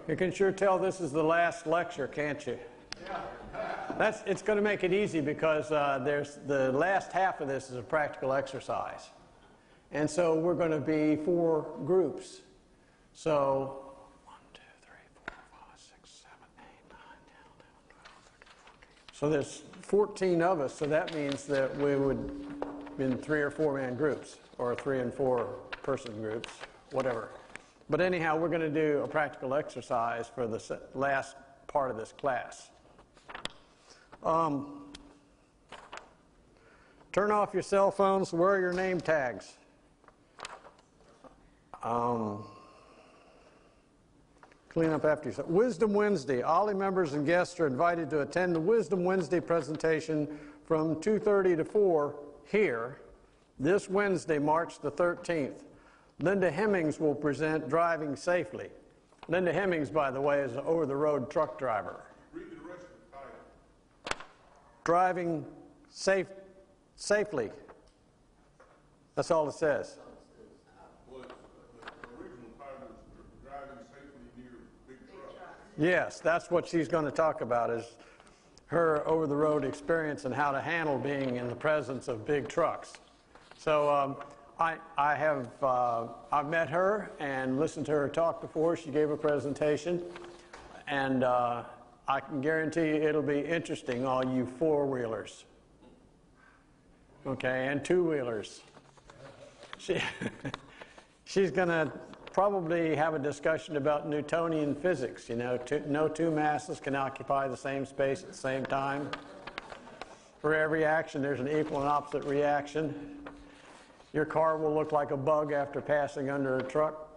You can sure tell this is the last lecture, can't you? It's going to make it easy because there's the last half of this is a practical exercise. And so we're going to be 4 groups. So 1, 2, 3, 4, 5, 6, 7, 8, 9, 10, 11, 12, 13, 14. So there's 14 of us, so that means that we would be in 3 or 4 man groups, or 3 and 4 person groups, whatever. But anyhow, we're going to do a practical exercise for the last part of this class. Turn off your cell phones, wear your name tags. Clean up after yourself. Wisdom Wednesday. OLLI members and guests are invited to attend the Wisdom Wednesday presentation from 2:30 to 4 here this Wednesday, March the 13th. Linda Hemmings will present Driving Safely. Linda Hemmings, by the way, is an over-the-road truck driver. Read the rest of the title. Driving safely. That's all it says. Well, the original title is Driving Safely Near Big Trucks. Yes, that's what she's going to talk about, is her over-the-road experience and how to handle being in the presence of big trucks. So I've met her and listened to her talk before. She gave a presentation, and I can guarantee you it'll be interesting, all you 4-wheelers, okay, and 2-wheelers. She's going to probably have a discussion about Newtonian physics. You know, no 2 masses can occupy the same space at the same time. For every action, there's an equal and opposite reaction. Your car will look like a bug after passing under a truck.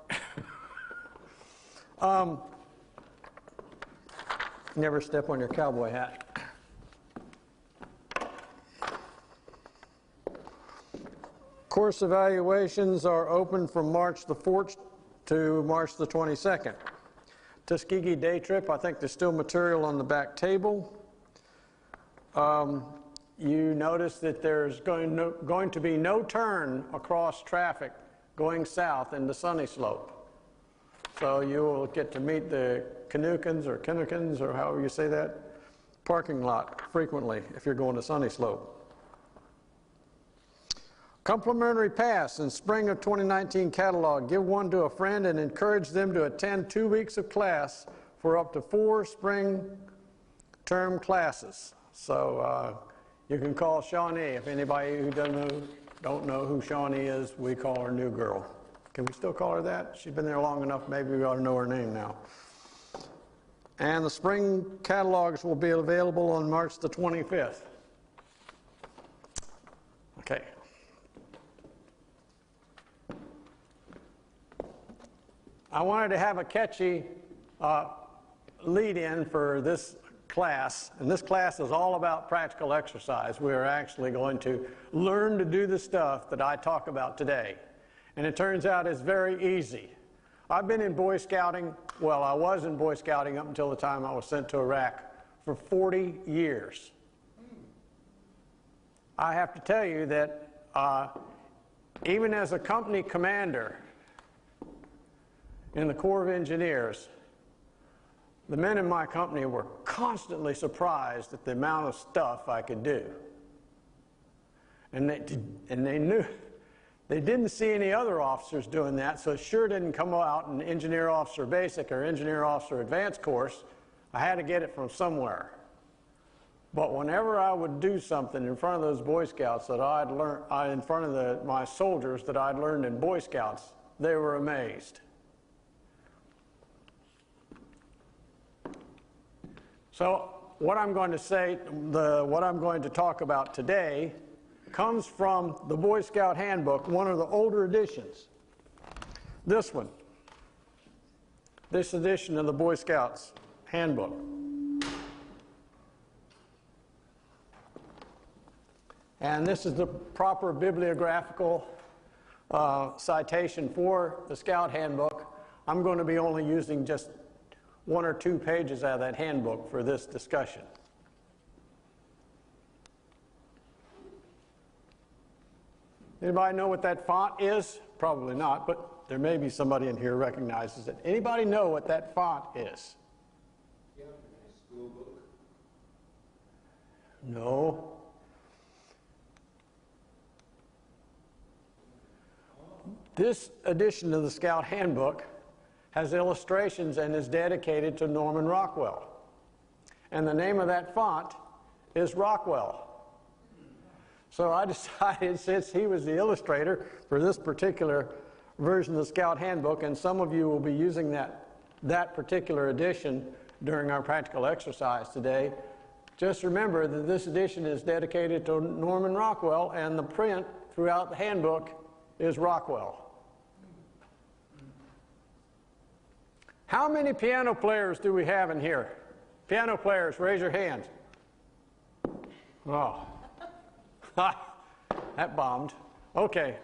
Never step on your cowboy hat. Course evaluations are open from March the 4th to March the 22nd. Tuskegee day trip, I think there's still material on the back table. You notice that there's going to be no turn across traffic going south into Sunny Slope. So you will get to meet the Canukins or however you say that, parking lot frequently if you're going to Sunny Slope. Complimentary pass in spring of 2019 catalog. Give one to a friend and encourage them to attend 2 weeks of class for up to 4 spring term classes. So you can call Shawnee. If anybody who don't know who Shawnee is, we call her New Girl. Can we still call her that? She's been there long enough, maybe we ought to know her name now. And the spring catalogs will be available on March the 25th. Okay. I wanted to have a catchy lead-in for this class, and this class is all about practical exercise. We are actually going to learn to do the stuff that I talk about today. And it turns out it's very easy. I've been in Boy Scouting, well, I was in Boy Scouting up until the time I was sent to Iraq for 40 years. I have to tell you that even as a company commander in the Corps of Engineers, the men in my company were constantly surprised at the amount of stuff I could do. And they knew, they didn't see any other officers doing that, so it sure didn't come out in Engineer Officer Basic or Engineer Officer Advanced course. I had to get it from somewhere. But whenever I would do something in front of those Boy Scouts that I'd learned, in front of my soldiers that I'd learned in Boy Scouts, they were amazed. So what I'm going to say, what I'm going to talk about today comes from the Boy Scout Handbook, one of the older editions. This one. This edition of the Boy Scouts Handbook. And this is the proper bibliographical citation for the Scout Handbook. I'm going to be only using just 1 or 2 pages out of that handbook for this discussion. Anybody know what that font is? Probably not, but There may be somebody in here who recognizes it. Anybody know what that font is? School book. No. This edition of the Scout Handbook has illustrations and is dedicated to Norman Rockwell. And the name of that font is Rockwell. So I decided, since he was the illustrator for this particular version of the Scout Handbook, and some of you will be using that particular edition during our practical exercise today, just remember that this edition is dedicated to Norman Rockwell, and the print throughout the handbook is Rockwell. How many piano players do we have in here? Piano players, raise your hands. Oh, that bombed. Okay.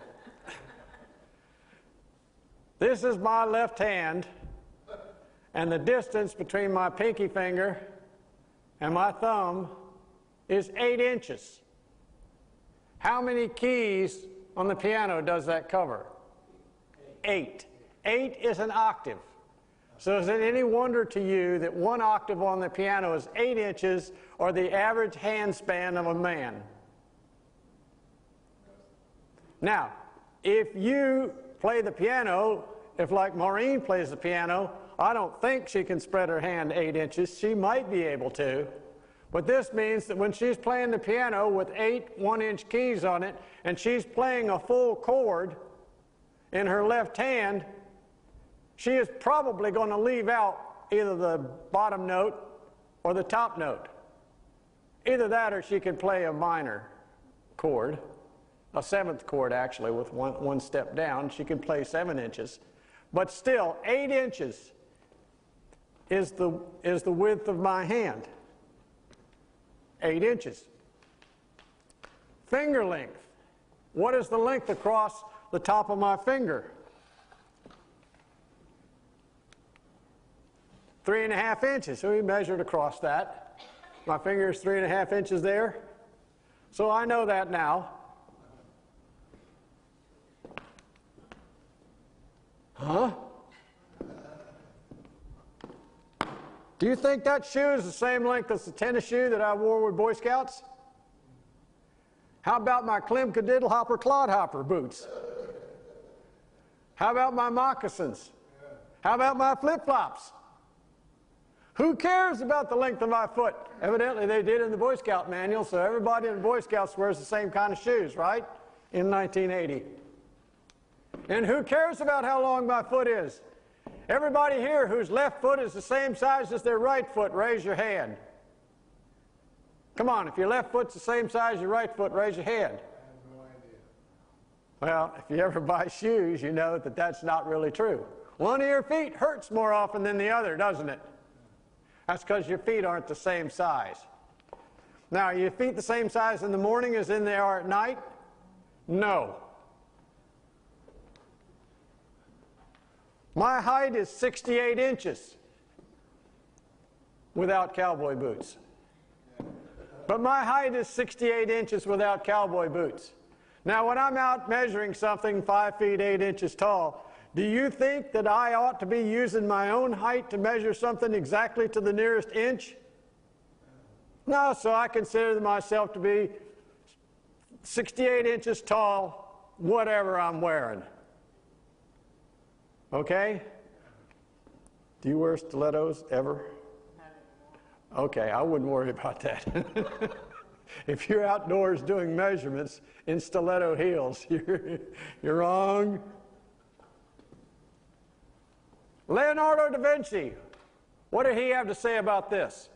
This is my left hand, and the distance between my pinky finger and my thumb is 8 inches. How many keys on the piano does that cover? 8. 8 is an octave. So is it any wonder to you that 1 octave on the piano is 8 inches, or the average hand span of a man? Now, if you play the piano, if like Maureen plays the piano, I don't think she can spread her hand 8 inches. She might be able to. But this means that when she's playing the piano with 8 1-inch keys on it, and she's playing a full chord in her left hand, she is probably going to leave out either the bottom note or the top note. Either that, or she can play a minor chord, a 7th chord actually, with one step down. She can play 7 inches. But still, 8 inches is the width of my hand. 8 inches. Finger length. What is the length across the top of my finger? 3.5 inches. So we measured across that. My finger is 3.5 inches there. So I know that now. Huh? Do you think that shoe is the same length as the tennis shoe that I wore with Boy Scouts? How about my Klim-Kadiddle Hopper Clodhopper boots? How about my moccasins? How about my flip-flops? Who cares about the length of my foot? Evidently they did in the Boy Scout manual, so everybody in the Boy Scouts wears the same kind of shoes, right? In 1980. And who cares about how long my foot is? Everybody here whose left foot is the same size as their right foot, raise your hand. Come on, if your left foot's the same size as your right foot, raise your hand. I have no idea. Well, if you ever buy shoes, you know that that's not really true. One of your feet hurts more often than the other, doesn't it? That's because your feet aren't the same size. Now, are your feet the same size in the morning as they are at night? No. My height is 68 inches without cowboy boots. But my height is 68 inches without cowboy boots. Now, when I'm out measuring something 5 feet 8 inches tall, do you think that I ought to be using my own height to measure something exactly to the nearest inch? No, so I consider myself to be 68 inches tall, whatever I'm wearing. Okay? Do you wear stilettos ever? Okay, I wouldn't worry about that. If you're outdoors doing measurements in stiletto heels, you're wrong. Leonardo da Vinci, what did he have to say about this?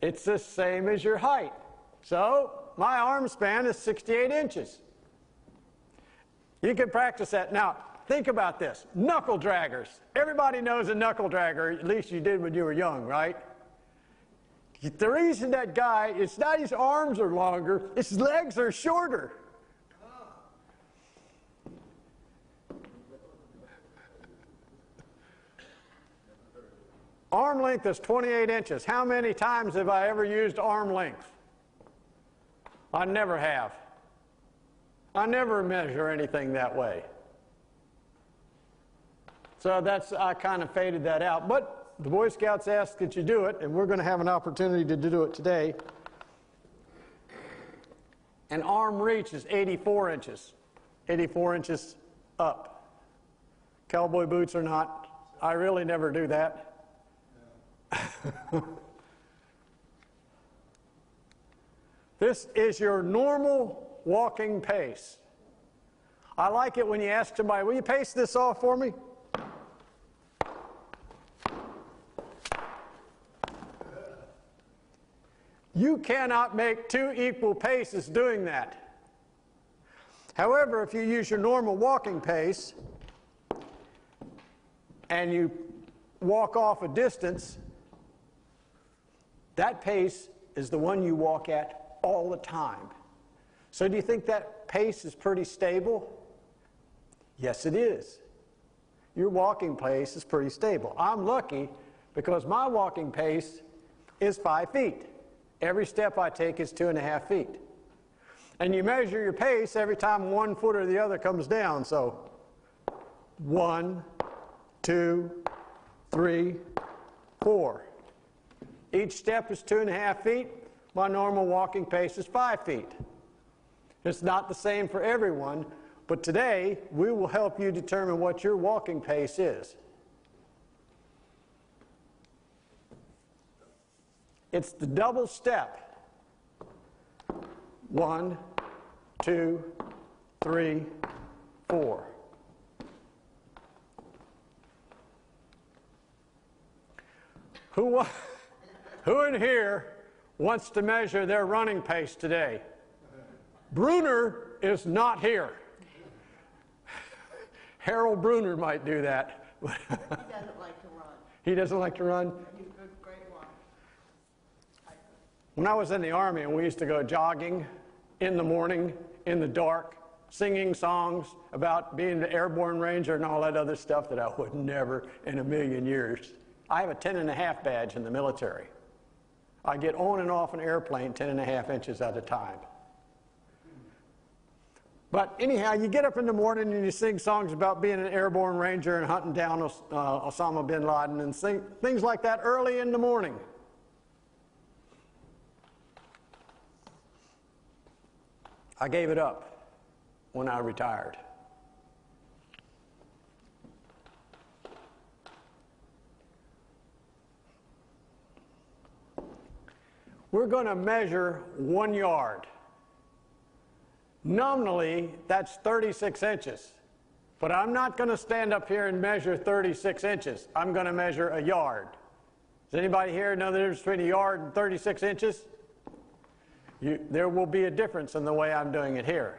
It's the same as your height. So, my arm span is 68 inches. You can practice that. Now, think about this. Knuckle draggers. Everybody knows a knuckle dragger, at least you did when you were young, right? The reason that guy, it's not his arms are longer, his legs are shorter. Arm length is 28 inches. How many times have I ever used arm length? I never have. I never measure anything that way. So I kind of faded that out. But the Boy Scouts asked that you do it, and we're going to have an opportunity to do it today. An arm reach is 84 inches. 84 inches up. Cowboy boots or not, I really never do that. This is your normal walking pace. I like it when you ask somebody, will you pace this off for me? You cannot make two equal paces doing that. However, if you use your normal walking pace and you walk off a distance, that pace is the one you walk at all the time. So do you think that pace is pretty stable? Yes, it is. Your walking pace is pretty stable. I'm lucky because my walking pace is 5 feet. Every step I take is 2.5 feet. And you measure your pace every time one foot or the other comes down. So 1, 2, 3, 4. Each step is 2.5 feet. My normal walking pace is 5 feet. It's not the same for everyone, but today we will help you determine what your walking pace is. It's the double step. 1, 2, 3, 4. Who in here wants to measure their running pace today? Bruner is not here. Harold Bruner might do that. He doesn't like to run. He doesn't like to run? He's a great one. When I was in the Army and we used to go jogging in the morning, in the dark, singing songs about being an airborne ranger and all that other stuff that I would never in a million years. I have a 10.5 badge in the military. I get on and off an airplane 10.5 inches at a time. But anyhow, you get up in the morning and you sing songs about being an airborne ranger and hunting down Osama bin Laden and things like that early in the morning. I gave it up when I retired. We're going to measure 1 yard. Nominally, that's 36 inches. But I'm not going to stand up here and measure 36 inches. I'm going to measure a yard. Does anybody here know the difference between a yard and 36 inches? There will be a difference in the way I'm doing it here.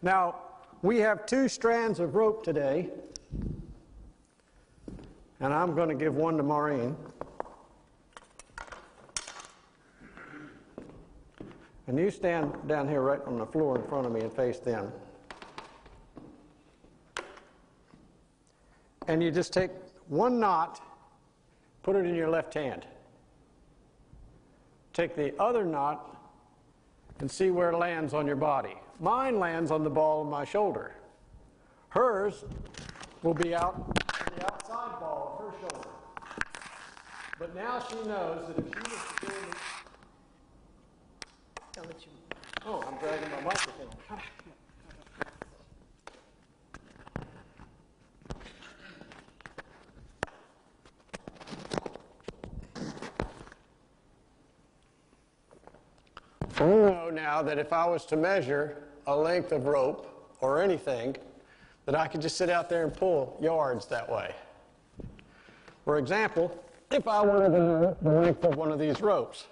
Now, we have 2 strands of rope today. And I'm going to give one to Maureen. And you stand down here right on the floor in front of me and face them. And you just take one knot, put it in your left hand. Take the other knot and see where it lands on your body. Mine lands on the ball of my shoulder. Hers will be out on the outside ball of her shoulder. But now she knows that if she was to do it, oh, I'm dragging my microphone. I know now that if I was to measure a length of rope or anything, that I could just sit out there and pull yards that way. For example, if I wanted to know the length of one of these ropes,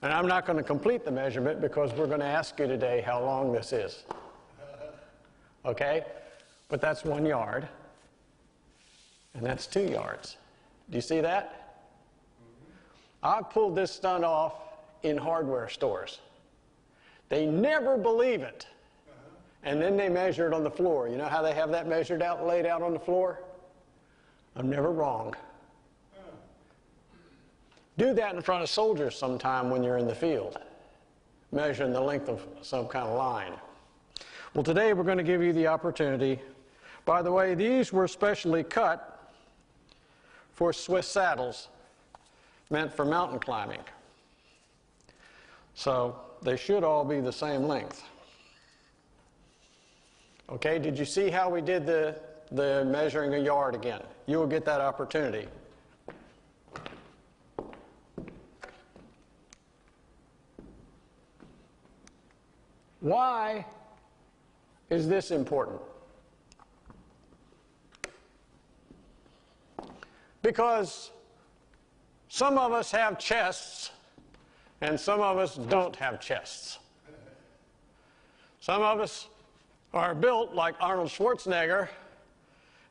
and I'm not going to complete the measurement because we're going to ask you today how long this is. Okay? But that's 1 yard. And that's 2 yards. Do you see that? I've pulled this stunt off in hardware stores. They never believe it. And then they measure it on the floor. You know how they have that measured out, laid out on the floor? I'm never wrong. Do that in front of soldiers sometime when you're in the field. measuring the length of some kind of line. Well, today we're going to give you the opportunity. By the way, these were specially cut for Swiss saddles, meant for mountain climbing. So they should all be the same length. Okay, did you see how we did the measuring a yard again? You will get that opportunity. Why is this important? Because some of us have chests and some of us don't have chests. Some of us are built like Arnold Schwarzenegger,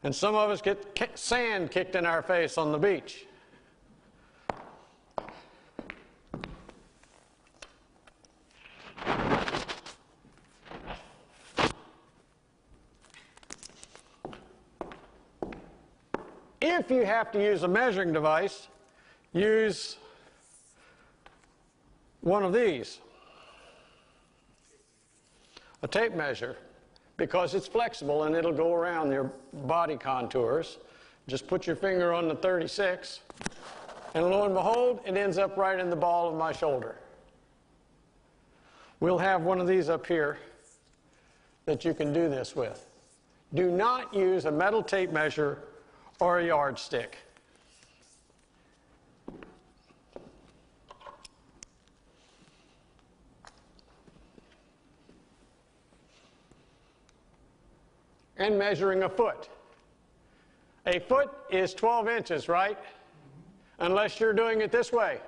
and some of us get sand kicked in our face on the beach. If you have to use a measuring device, use one of these, a tape measure, because it's flexible and it'll go around your body contours. Just put your finger on the 36, and lo and behold, it ends up right in the ball of my shoulder. We'll have one of these up here that you can do this with. Do not use a metal tape measure or a yardstick. And measuring a foot. A foot is 12 inches, right? Unless you're doing it this way.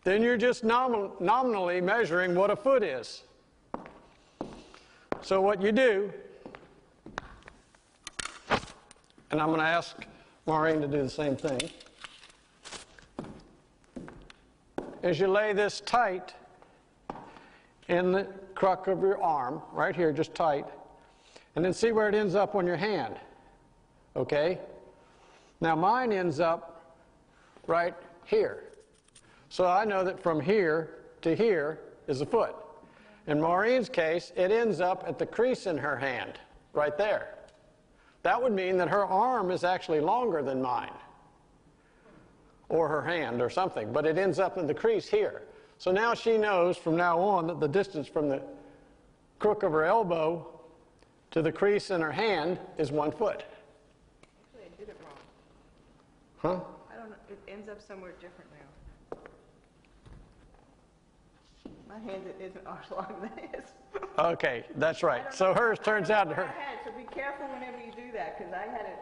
Then you're just nominally measuring what a foot is. So what you do, and I'm going to ask Maureen to do the same thing, is you lay this tight in the crook of your arm, right here, just tight, and then see where it ends up on your hand. Okay? Now mine ends up right here. So I know that from here to here is a foot. In Maureen's case, it ends up at the crease in her hand, right there. That would mean that her arm is actually longer than mine, or her hand or something, but it ends up in the crease here. So now she knows from now on that the distance from the crook of her elbow to the crease in her hand is 1 foot. Actually, I did it wrong. Huh? I don't know, it ends up somewhere different now. My hand isn't as long as this. Okay, that's right. So hers turns out to her. So be careful whenever you do that, because I had it,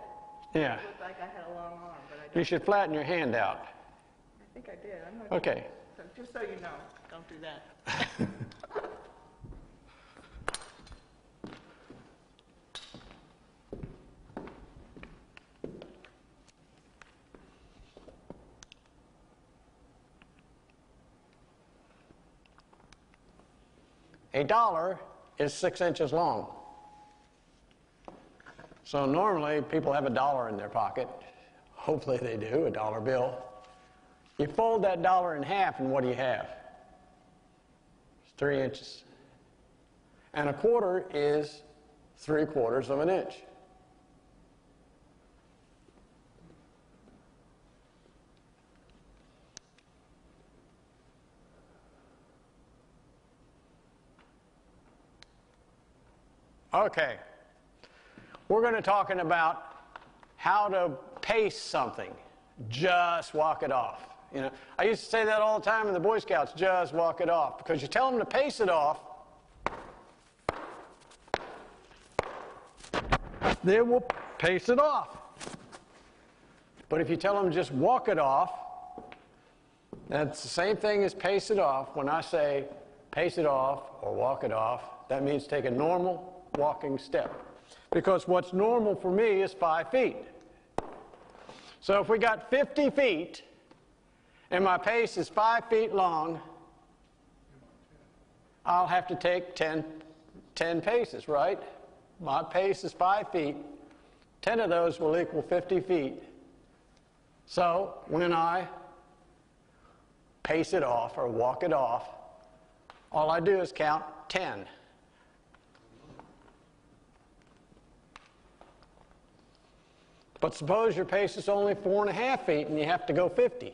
Yeah. it looked like I had a long arm, but I don't. You should flatten your hand out. I think I did. I'm not Okay. sure. So just so you know, don't do that. A dollar is 6 inches long. So normally people have a dollar in their pocket. Hopefully they do, a dollar bill. You fold that dollar in half and what do you have? It's 3 inches. And a quarter is 3/4 of an inch. Okay, we're going to talk about how to pace something. Just walk it off. You know, I used to say that all the time in the Boy Scouts, just walk it off, because you tell them to pace it off, they will pace it off. But if you tell them just walk it off, that's the same thing as pace it off. When I say pace it off or walk it off, that means take a normal walking step. Because what's normal for me is 5 feet. So if we got 50 feet and my pace is 5 feet long, I'll have to take 10 paces, right? My pace is 5 feet. 10 of those will equal 50 feet. So when I pace it off or walk it off, all I do is count 10. But suppose your pace is only 4.5 feet and you have to go 50.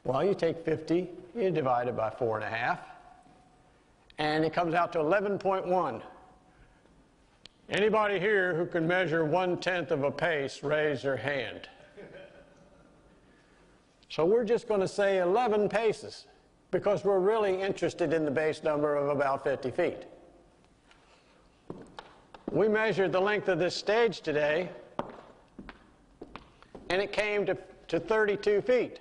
Well, you take 50, you divide it by 4.5, and it comes out to 11.1. Anybody here who can measure 1/10 of a pace, raise your hand. So we're just going to say 11 paces because we're really interested in the base number of about 50 feet. We measured the length of this stage today, and it came to 32 feet.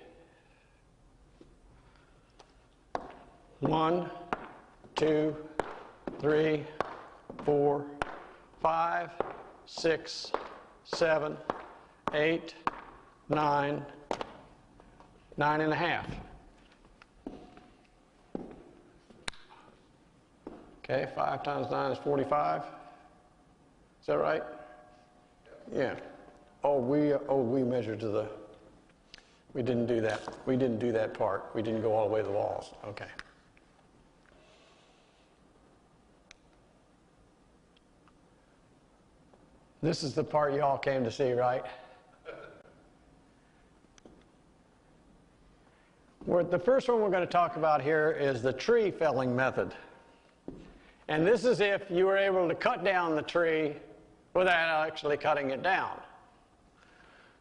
1, 2, 3, 4, 5, 6, 7, 8, 9, 9.5. Okay, 5 times 9 is 45. Is that right? Yeah. Oh, we measured to the, we didn't do that. We didn't do that part. We didn't go all the way to the walls. Okay. This is the part you all came to see, right? The first one we're going to talk about here is the tree felling method. And this is if you were able to cut down the tree without actually cutting it down.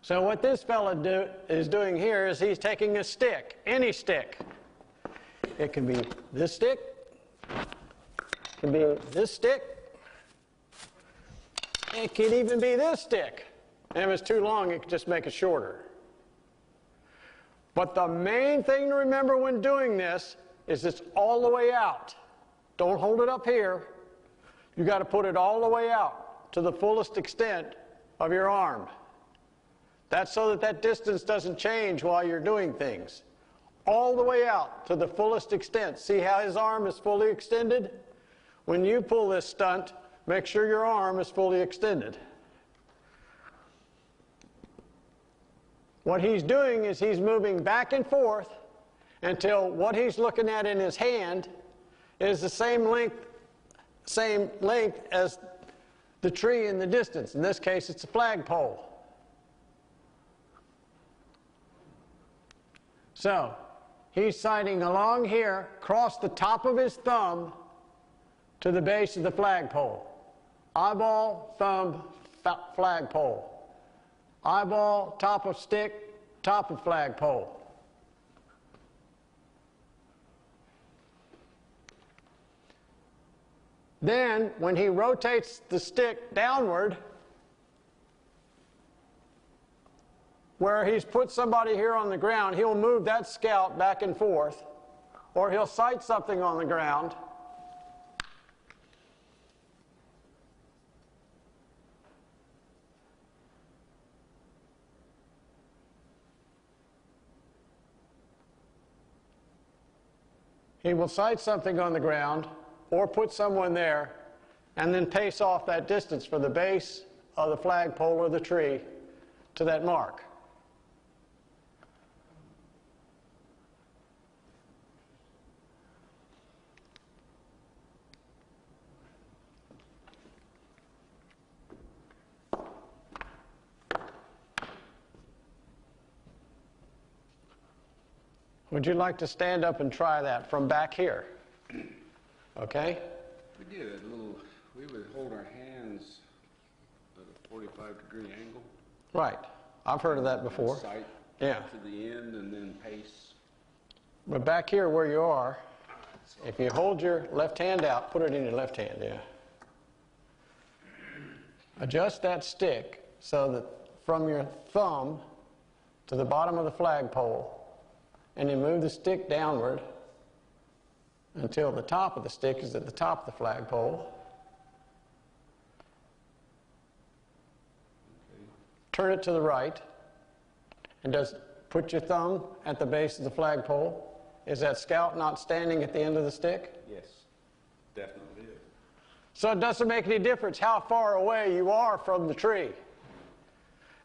So what this fella is doing here is he's taking a stick, any stick. It can be this stick, it can be this stick, it can even be this stick. And if it's too long, you can just make it shorter. But the main thing to remember when doing this is it's all the way out. Don't hold it up here. You got to put it all the way out to the fullest extent of your arm. That's so that that distance doesn't change while you're doing things. All the way out to the fullest extent. See how his arm is fully extended? When you pull this stunt, make sure your arm is fully extended. What he's doing is he's moving back and forth until what he's looking at in his hand is the same length as the tree in the distance. In this case, it's a flagpole. So he's sighting along here, across the top of his thumb to the base of the flagpole. Eyeball, thumb, flagpole. Eyeball, top of stick, top of flagpole. Then, when he rotates the stick downward, where he's put somebody here on the ground, he'll move that scout back and forth, or he'll sight something on the ground. He will sight something on the ground or put someone there and then pace off that distance from the base of the flagpole or the tree to that mark. Would you like to stand up and try that from back here? Okay? We did a little, we would hold our hands at a 45-degree angle. Right. I've heard of that before. Sight Yeah. to the end and then pace. But back here where you are, if you hold your left hand out, put it in your left hand, yeah. Adjust that stick so that from your thumb to the bottom of the flagpole, and then move the stick downward until the top of the stick is at the top of the flagpole. Turn it to the right, and put your thumb at the base of the flagpole. Is that scout not standing at the end of the stick? Yes, definitely is. So it doesn't make any difference how far away you are from the tree.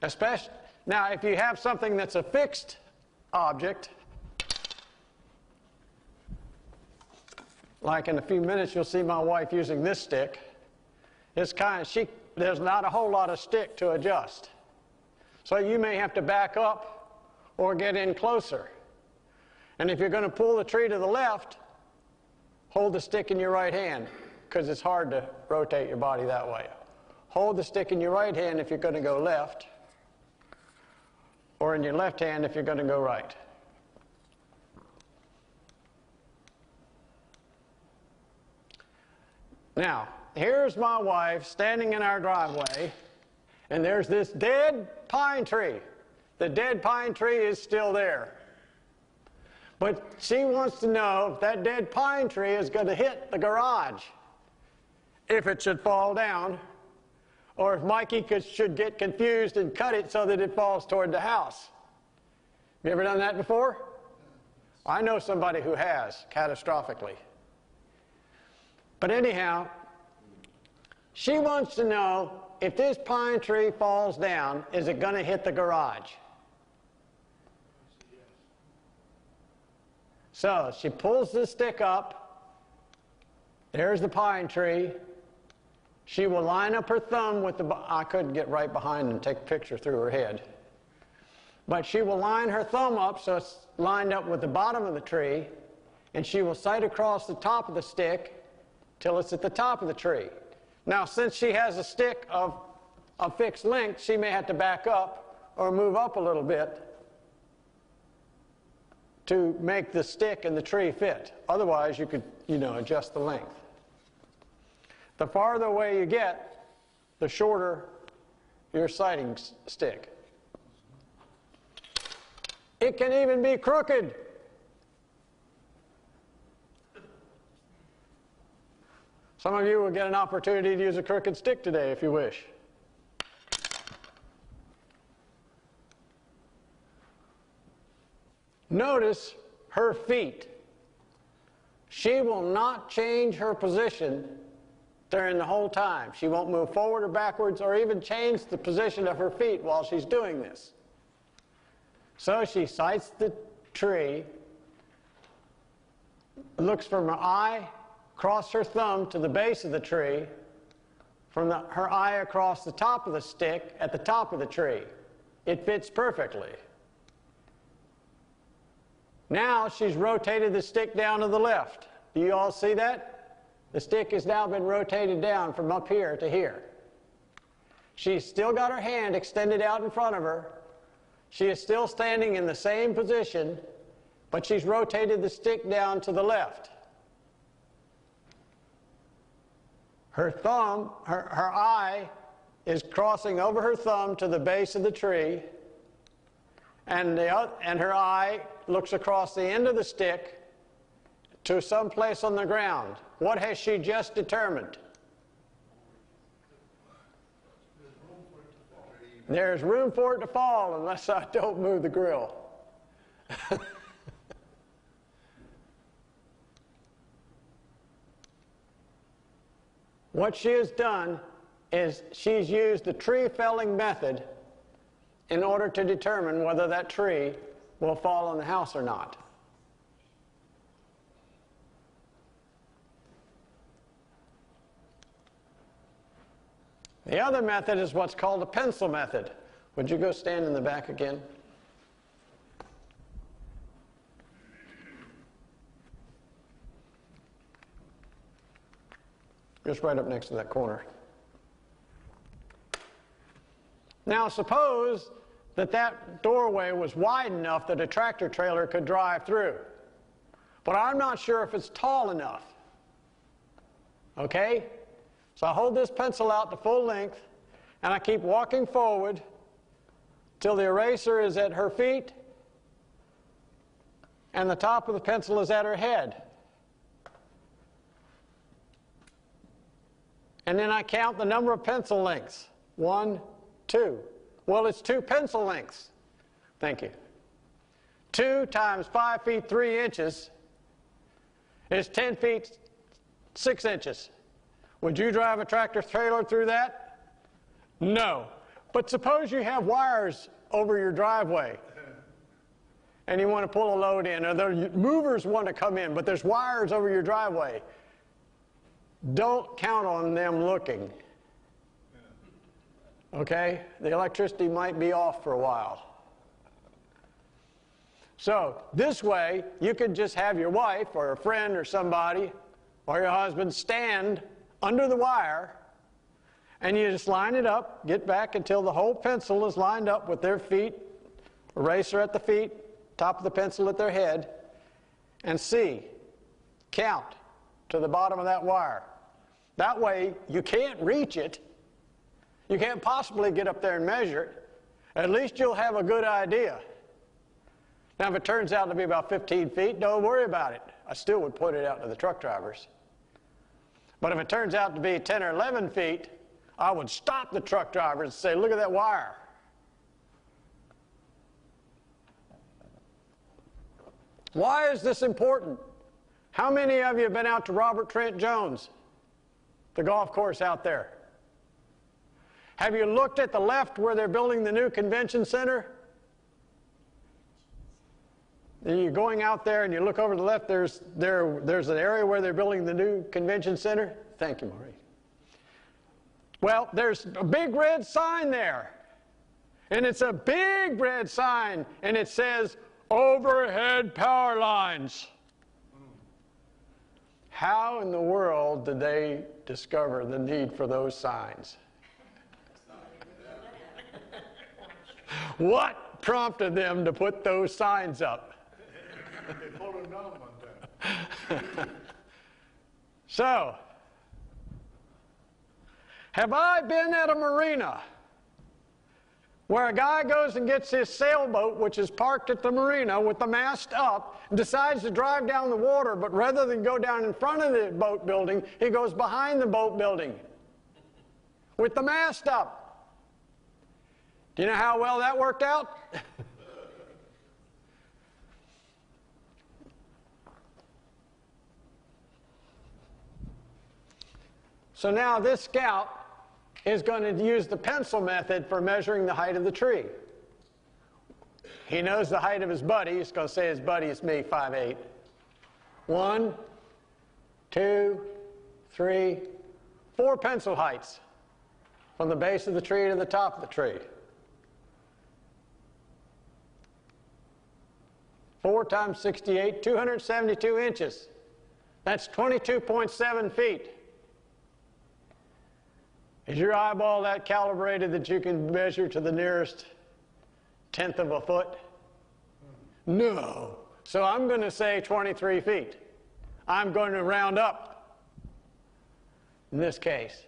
Especially, Now, if you have something that's a fixed object, like in a few minutes you'll see my wife using this stick, there's not a whole lot of stick to adjust. So you may have to back up or get in closer. And if you're going to pull the tree to the left, hold the stick in your right hand, because it's hard to rotate your body that way. Hold the stick in your right hand if you're going to go left, or in your left hand if you're going to go right. Now, here's my wife standing in our driveway, and there's this dead pine tree. The dead pine tree is still there. But she wants to know if that dead pine tree is going to hit the garage, if it should fall down, or if Mikey should get confused and cut it so that it falls toward the house. Have you ever done that before? I know somebody who has, catastrophically. But anyhow, she wants to know if this pine tree falls down, is it going to hit the garage? So she pulls the stick up. There's the pine tree. She will line up her thumb with the... I couldn't get right behind and take a picture through her head. But she will line her thumb up so it's lined up with the bottom of the tree, and she will sight across the top of the stick till it's at the top of the tree. Now, since she has a stick of a fixed length, she may have to back up or move up a little bit to make the stick and the tree fit. Otherwise, you could, adjust the length. The farther away you get, the shorter your sighting stick. It can even be crooked. Some of you will get an opportunity to use a crooked stick today if you wish. Notice her feet. She will not change her position during the whole time. She won't move forward or backwards or even change the position of her feet while she's doing this. So she sights the tree, looks from her eye, across her thumb to the base of the tree, from her eye across the top of the stick at the top of the tree. It fits perfectly. Now she's rotated the stick down to the left. Do you all see that? The stick has now been rotated down from up here to here. She's still got her hand extended out in front of her. She is still standing in the same position, but she's rotated the stick down to the left. Her thumb, her eye is crossing over her thumb to the base of the tree, and her eye looks across the end of the stick to some place on the ground. What has she just determined? There's room for it to fall unless I don't move the grill. What she has done is she's used the tree felling method in order to determine whether that tree will fall on the house or not. The other method is what's called a pencil method. Would you go stand in the back again? Just right up next to that corner. Now suppose that doorway was wide enough that a tractor trailer could drive through. But I'm not sure if it's tall enough. Okay? So I hold this pencil out to full length, and I keep walking forward till the eraser is at her feet and the top of the pencil is at her head. And then I count the number of pencil lengths. 1, 2. Well, it's 2 pencil lengths. Thank you. 2 times 5 feet 3 inches is 10 feet 6 inches. Would you drive a tractor trailer through that? No. But suppose you have wires over your driveway and you want to pull a load in, or the movers want to come in, but there's wires over your driveway, don't count on them looking. Okay? The electricity might be off for a while. So this way, you could just have your wife or a friend or somebody or your husband stand under the wire, and you just line it up, get back until the whole pencil is lined up with their feet, eraser at the feet, top of the pencil at their head, and see, count to the bottom of that wire. That way, you can't reach it. You can't possibly get up there and measure it. At least you'll have a good idea. Now, if it turns out to be about 15 feet, don't worry about it. I still would point it out to the truck drivers. But if it turns out to be 10 or 11 feet, I would stop the truck drivers and say, look at that wire. Why is this important? How many of you have been out to Robert Trent Jones, the golf course out there? Have you looked at the left where they're building the new convention center? And you're going out there and you look over to the left, there's an area where they're building the new convention center. Thank you, Maureen. Well, there's a big red sign there. And it's a big red sign, and it says, overhead power lines. How in the world did they discover the need for those signs? What prompted them to put those signs up? They pulled it down one time. So, have I been at a marina where a guy goes and gets his sailboat, which is parked at the marina with the mast up, and decides to drive down the water, but rather than go down in front of the boat building, he goes behind the boat building with the mast up? Do you know how well that worked out? So now this scout is going to use the pencil method for measuring the height of the tree. He knows the height of his buddy. He's going to say his buddy is me, 5'8". 1, 2, 3, 4 pencil heights from the base of the tree to the top of the tree. 4 times 68, 272 inches. That's 22.7 feet. Is your eyeball that calibrated that you can measure to the nearest tenth of a foot? No. So I'm going to say 23 feet. I'm going to round up in this case.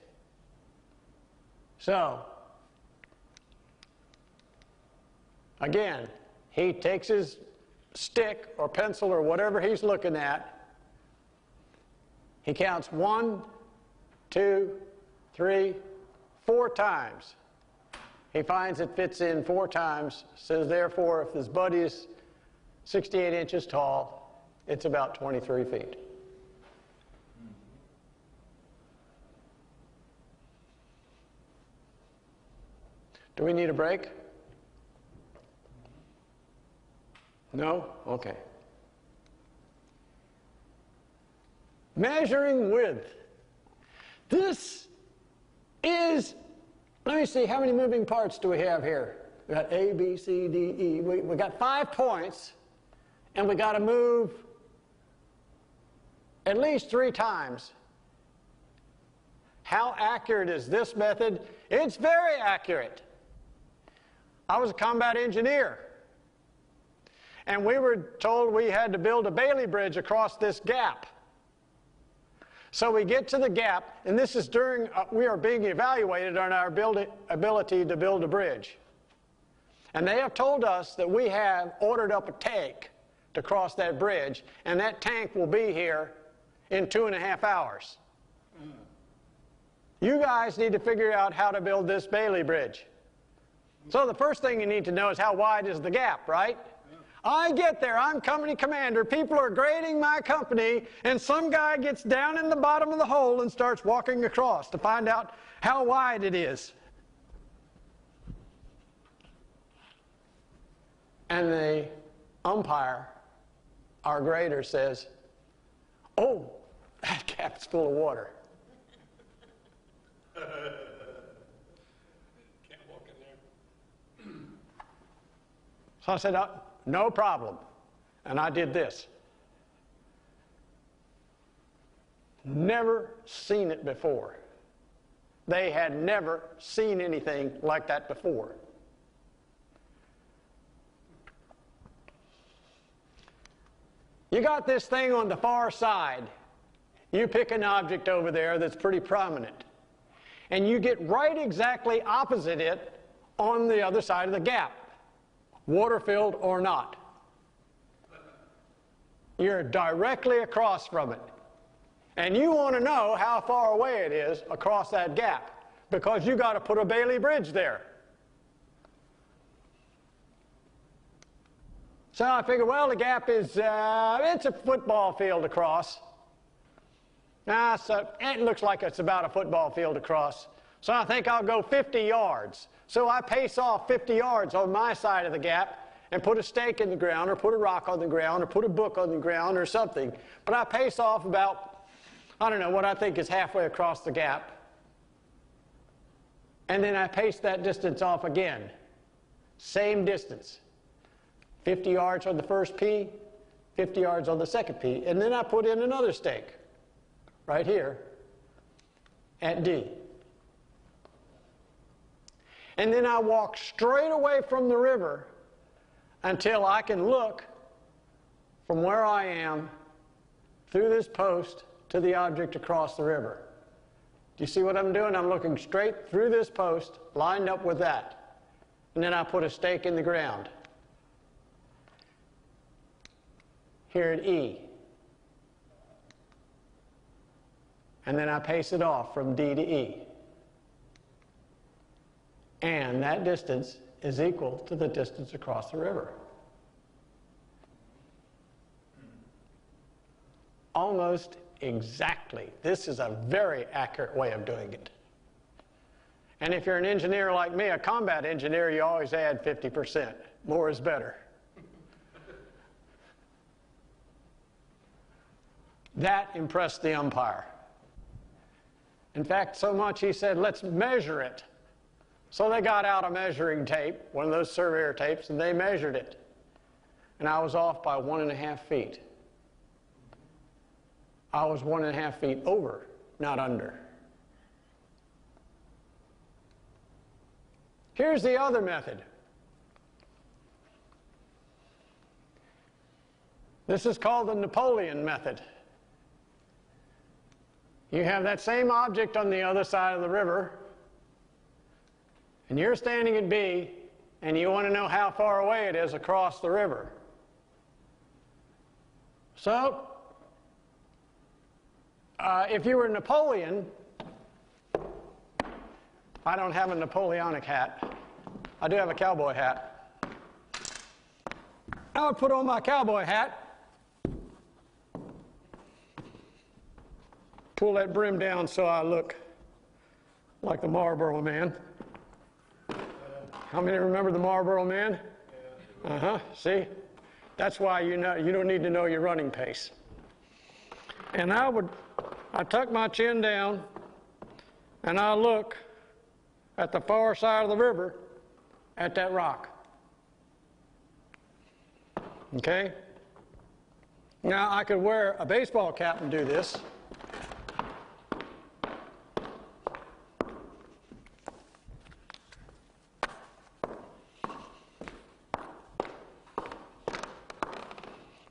So, again, he takes his stick or pencil or whatever he's looking at. He counts 1, 2, 3, 4 times. He finds it fits in 4 times, says therefore if his buddy is 68 inches tall, it's about 23 feet. Do we need a break? No? Okay. Measuring width. This is, let me see, how many moving parts do we have here? We got A, B, C, D, E. We got 5 points, and we got to move at least 3 times. How accurate is this method? It's very accurate. I was a combat engineer, and we were told we had to build a Bailey Bridge across this gap. So we get to the gap, and this is during, we are being evaluated on our ability to build a bridge. And they have told us that we have ordered up a tank to cross that bridge, and that tank will be here in 2.5 hours. You guys need to figure out how to build this Bailey Bridge. So the first thing you need to know is how wide is the gap, right? I get there, I'm company commander, people are grading my company, and some guy gets down in the bottom of the hole and starts walking across to find out how wide it is. and the umpire, our grader, says, "Oh, that gap's full of water." Can't walk in there. So I said, "No problem." And I did this. Never seen it before. They had never seen anything like that before. You got this thing on the far side. You pick an object over there that's pretty prominent. And you get right exactly opposite it on the other side of the gap, water-filled or not. You're directly across from it. And you want to know how far away it is across that gap, because you got to put a Bailey Bridge there. So I figured, well, the gap is, it's a football field across. So it looks like it's about a football field across. So I think I'll go 50 yards. So I pace off 50 yards on my side of the gap and put a stake in the ground, or put a rock on the ground, or put a book on the ground, or something. But I pace off about, I don't know, what I think is halfway across the gap. And then I pace that distance off again. Same distance. 50 yards on the first P, 50 yards on the second P. And then I put in another stake, right here, at D. And then I walk straight away from the river until I can look from where I am through this post to the object across the river. Do you see what I'm doing? I'm looking straight through this post, lined up with that. And then I put a stake in the ground here at E. And then I pace it off from D to E. And that distance is equal to the distance across the river. Almost exactly. This is a very accurate way of doing it. And if you're an engineer like me, a combat engineer, you always add 50%. More is better. That impressed the umpire. In fact, so much he said, "Let's measure it." So they got out a measuring tape, one of those surveyor tapes, and they measured it. And I was off by 1.5 feet. I was 1.5 feet over, not under. Here's the other method. This is called the Napoleon method. You have that same object on the other side of the river, and you're standing at B, and you want to know how far away it is across the river. So, if you were Napoleon, I don't have a Napoleonic hat. I do have a cowboy hat. I would put on my cowboy hat, pull that brim down so I look like the Marlboro Man. How many remember the Marlboro Man? See? That's why you don't need to know your running pace. And I tuck my chin down and I look at the far side of the river at that rock. Okay? Now I could wear a baseball cap and do this.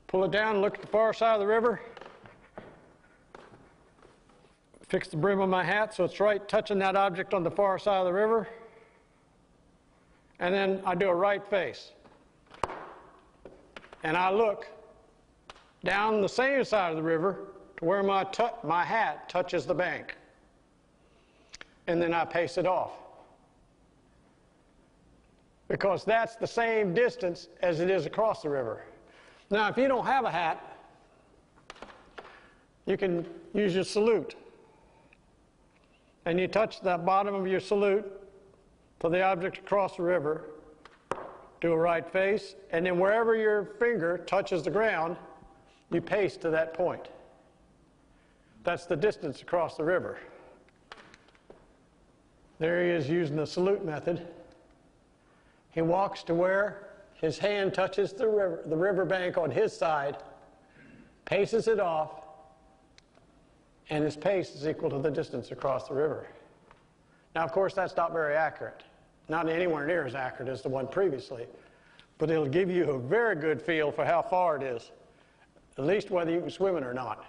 Pull it down and look at the far side of the river. Fix the brim of my hat so it's right touching that object on the far side of the river. And then I do a right face. And I look down the same side of the river to where my hat touches the bank. And then I pace it off. Because that's the same distance as it is across the river. Now, if you don't have a hat, you can use your salute. And you touch the bottom of your salute to the object across the river, do a right face, and then wherever your finger touches the ground, you pace to that point. That's the distance across the river. There he is using the salute method. He walks to where his hand touches the river bank on his side, paces it off, and his pace is equal to the distance across the river. Now, of course, that's not very accurate. Not anywhere near as accurate as the one previously, but it'll give you a very good feel for how far it is, at least whether you can swim it or not.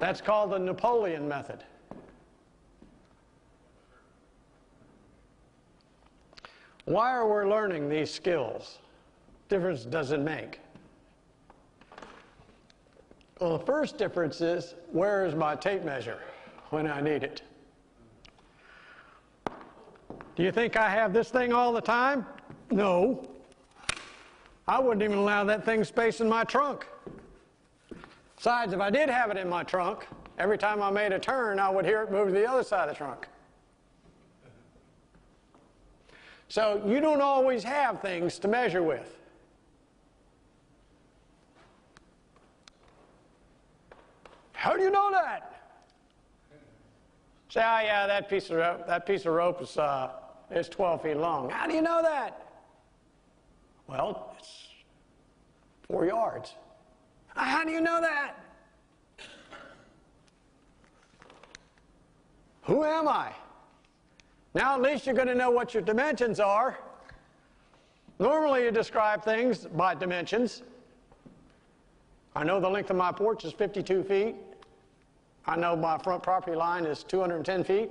That's called the Napoleon method. Why are we learning these skills? Difference does it make? Well, the first difference is, where is my tape measure when I need it? Do you think I have this thing all the time? No. I wouldn't even allow that thing space in my trunk. Besides, if I did have it in my trunk, every time I made a turn, I would hear it move to the other side of the trunk. So you don't always have things to measure with. How do you know that? Say, oh yeah, that piece of rope is 12 feet long. How do you know that? Well, it's 4 yards. How do you know that? Who am I? Now at least you're going to know what your dimensions are. Normally you describe things by dimensions. I know the length of my porch is 52 feet. I know my front property line is 210 feet.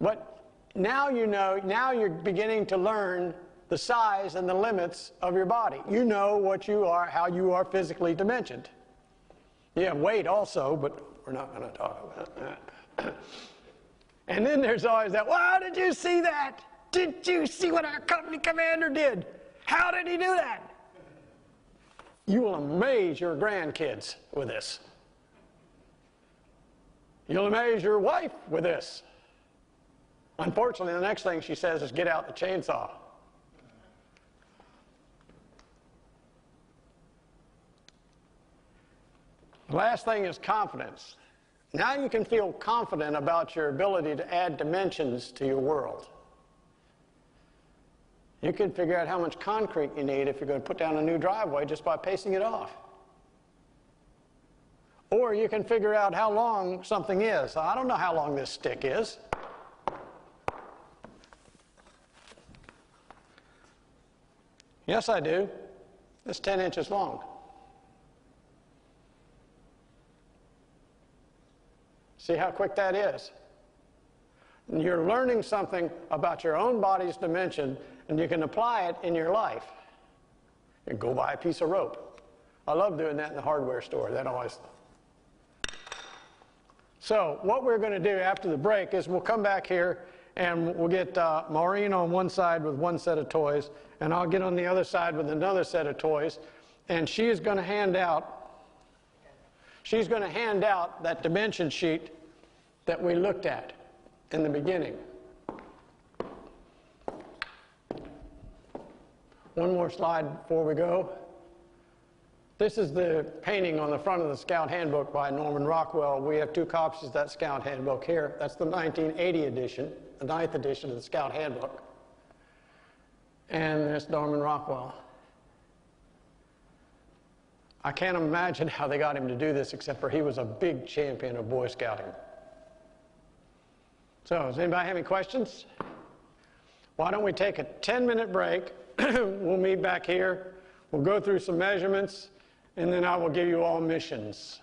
But now you know, now you're beginning to learn the size and the limits of your body. You know what you are, how you are physically dimensioned. You have weight also, but we're not going to talk about that. And then there's always that, wow, did you see that? Did you see what our company commander did? How did he do that? You will amaze your grandkids with this. You'll amaze your wife with this. Unfortunately, the next thing she says is, get out the chainsaw. The last thing is confidence. Now you can feel confident about your ability to add dimensions to your world. You can figure out how much concrete you need if you're going to put down a new driveway just by pacing it off. Or you can figure out how long something is. I don't know how long this stick is. Yes, I do. It's 10 inches long. See how quick that is? And you're learning something about your own body's dimension, and you can apply it in your life. You go buy a piece of rope. I love doing that in the hardware store. That always. So what we're going to do after the break is we'll come back here and we'll get Maureen on one side with one set of toys, and I'll get on the other side with another set of toys, and she is going to hand out that dimension sheet that we looked at in the beginning. One more slide before we go. This is the painting on the front of the Scout Handbook by Norman Rockwell. We have 2 copies of that Scout Handbook here. That's the 1980 edition, the 9th edition of the Scout Handbook. And there's Norman Rockwell. I can't imagine how they got him to do this, except for he was a big champion of Boy Scouting. So, does anybody have any questions? Why don't we take a 10-minute break? We'll meet back here. We'll go through some measurements, and then I will give you all missions.